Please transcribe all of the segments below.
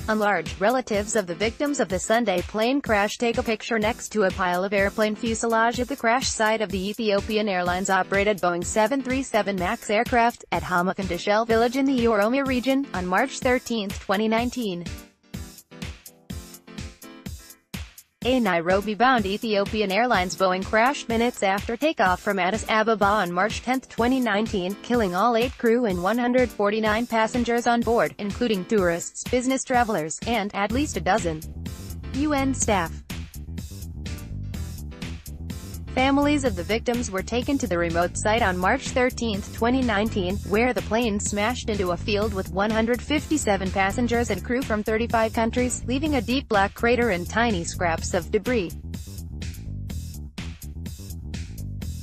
Enlarge. Relatives of the victims of the Sunday plane crash take a picture next to a pile of airplane fuselage at the crash site of the Ethiopian Airlines-operated Boeing 737 MAX aircraft, at Hama Quntushele village in the Oromia region, on March 13, 2019. A Nairobi-bound Ethiopian Airlines Boeing crashed minutes after takeoff from Addis Ababa on March 10, 2019, killing all 8 crew and 149 passengers on board, including tourists, business travelers, and at least a dozen UN staff. Families of the victims were taken to the remote site on March 13, 2019, where the plane smashed into a field with 157 passengers and crew from 35 countries, leaving a deep black crater and tiny scraps of debris.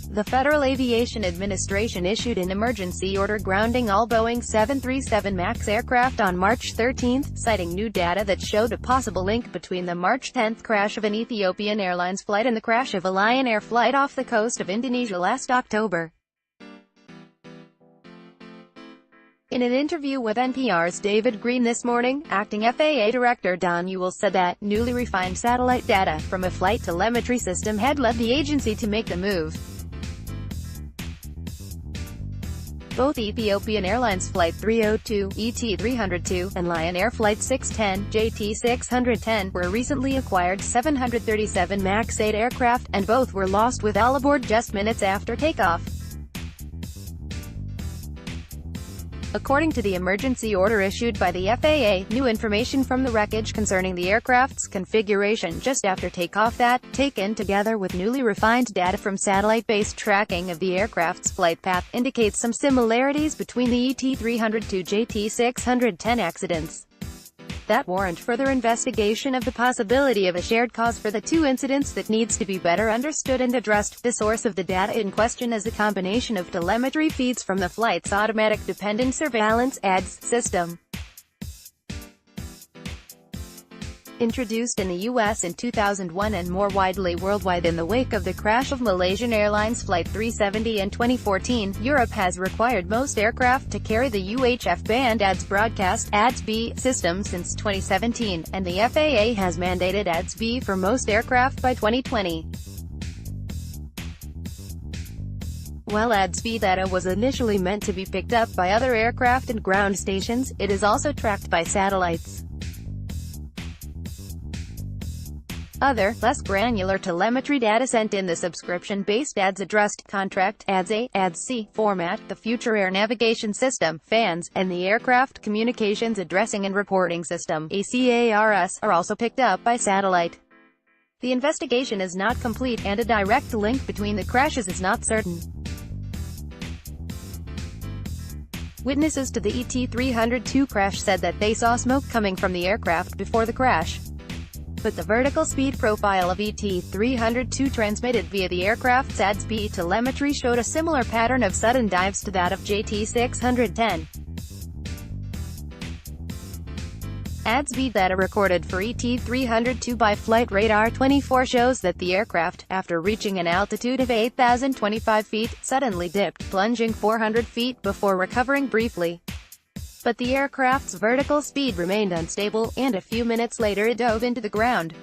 The Federal Aviation Administration issued an emergency order grounding all Boeing 737 MAX aircraft on March 13, citing new data that showed a possible link between the March 10 crash of an Ethiopian Airlines flight and the crash of a Lion Air flight off the coast of Indonesia last October. In an interview with NPR's David Green this morning, acting FAA Director Don Ewell said that newly refined satellite data from a flight telemetry system had led the agency to make the move. Both Ethiopian Airlines Flight 302, ET-302, and Lion Air Flight 610, JT-610, were recently acquired 737 MAX 8 aircraft, and both were lost with all aboard just minutes after takeoff. According to the emergency order issued by the FAA, new information from the wreckage concerning the aircraft's configuration just after takeoff that, taken together with newly refined data from satellite-based tracking of the aircraft's flight path, indicates some similarities between the ET-302-JT-610 accidents that warrant further investigation of the possibility of a shared cause for the two incidents that needs to be better understood and addressed. The source of the data in question is a combination of telemetry feeds from the flight's Automatic Dependent Surveillance (ADS) system. Introduced in the U.S. in 2001 and more widely worldwide in the wake of the crash of Malaysian Airlines Flight 370 in 2014, Europe has required most aircraft to carry the UHF-band ADS broadcast (ADS-B) system since 2017, and the FAA has mandated ADS-B for most aircraft by 2020. While ADS-B data was initially meant to be picked up by other aircraft and ground stations, it is also tracked by satellites. Other, less granular telemetry data sent in the subscription-based ADS addressed contract ADS-A, ADS-C format, the Future Air Navigation System, FANS, and the Aircraft Communications Addressing and Reporting System, ACARS, are also picked up by satellite. The investigation is not complete, and a direct link between the crashes is not certain. Witnesses to the ET-302 crash said that they saw smoke coming from the aircraft before the crash. But the vertical speed profile of ET-302 transmitted via the aircraft's ADS-B telemetry showed a similar pattern of sudden dives to that of JT-610. ADS-B data recorded for ET-302 by Flight Radar 24 shows that the aircraft, after reaching an altitude of 8,025 feet, suddenly dipped, plunging 400 feet before recovering briefly. But the aircraft's vertical speed remained unstable, and a few minutes later it dove into the ground.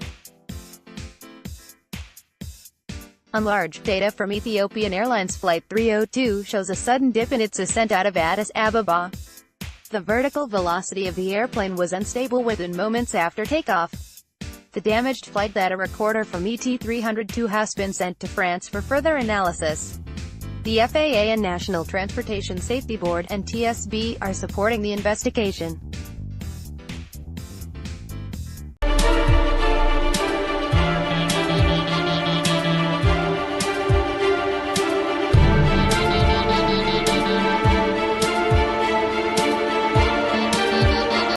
Enlarge. Data from Ethiopian Airlines Flight 302 shows a sudden dip in its ascent out of Addis Ababa. The vertical velocity of the airplane was unstable within moments after takeoff. The damaged flight data recorder from ET-302 has been sent to France for further analysis. The FAA and National Transportation Safety Board, NTSB, are supporting the investigation.